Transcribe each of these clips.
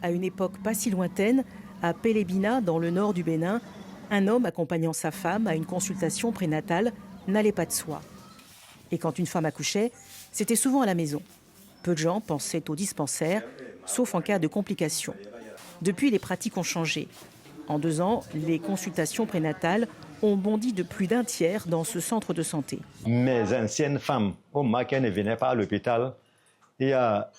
À une époque pas si lointaine, à Pelébina, dans le nord du Bénin, un homme accompagnant sa femme à une consultation prénatale n'allait pas de soi. Et quand une femme accouchait, c'était souvent à la maison. Peu de gens pensaient au dispensaire, sauf en cas de complications. Depuis, les pratiques ont changé. En 2 ans, les consultations prénatales ont bondi de plus d'1 tiers dans ce centre de santé. Mes anciennes femmes, au moment qu'elles ne venaient pas à l'hôpital, il y a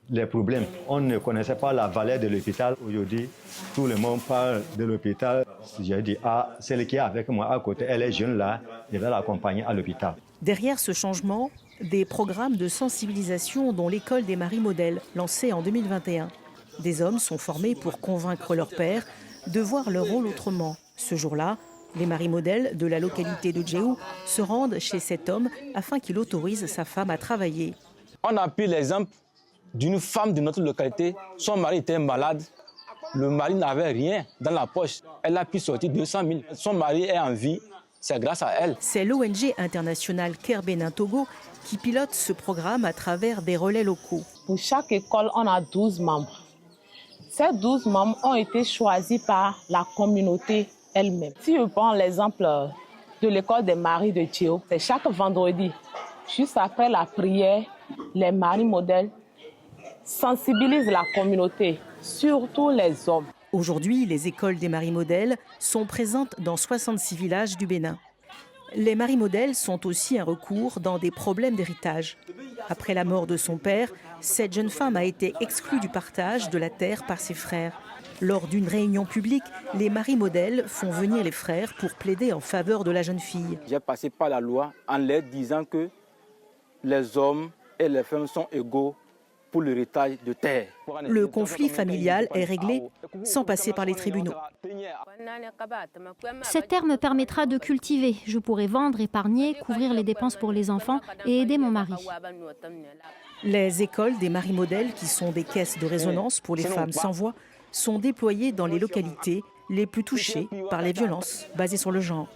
les problèmes. On ne connaissait pas la valeur de l'hôpital. Aujourd'hui, tout le monde parle de l'hôpital. J'ai dit, celle qui est avec moi à côté, elle est jeune là, je vais l'accompagner à l'hôpital. Derrière ce changement, des programmes de sensibilisation dont l'école des maris modèles, lancée en 2021. Des hommes sont formés pour convaincre leur père de voir leur rôle autrement. Ce jour-là, les maris modèles de la localité de Djéhou se rendent chez cet homme afin qu'il autorise sa femme à travailler. On a pris l'exemple d'une femme de notre localité. Son mari était malade. Le mari n'avait rien dans la poche. Elle a pu sortir 200 000. Son mari est en vie. C'est grâce à elle. C'est l'ONG internationale Care Bénin Togo qui pilote ce programme à travers des relais locaux. Pour chaque école, on a 12 membres. Ces 12 membres ont été choisis par la communauté elle-même. Si je prends l'exemple de l'école des maris de Djéhou, c'est chaque vendredi, juste après la prière, les maris modèles sensibilisent la communauté, surtout les hommes. Aujourd'hui, les écoles des maris modèles sont présentes dans 66 villages du Bénin. Les maris modèles sont aussi un recours dans des problèmes d'héritage. Après la mort de son père, cette jeune femme a été exclue du partage de la terre par ses frères. Lors d'une réunion publique, les maris modèles font venir les frères pour plaider en faveur de la jeune fille. J'ai passé par la loi en leur disant que les hommes et les femmes sont égaux pour l'héritage de terre. Le conflit familial est réglé sans passer par les tribunaux. Cette terre me permettra de cultiver. Je pourrai vendre, épargner, couvrir les dépenses pour les enfants et aider mon mari. Les écoles des maris modèles, qui sont des caisses de résonance pour les femmes sans voix, sont déployées dans les localités les plus touchées par les violences basées sur le genre.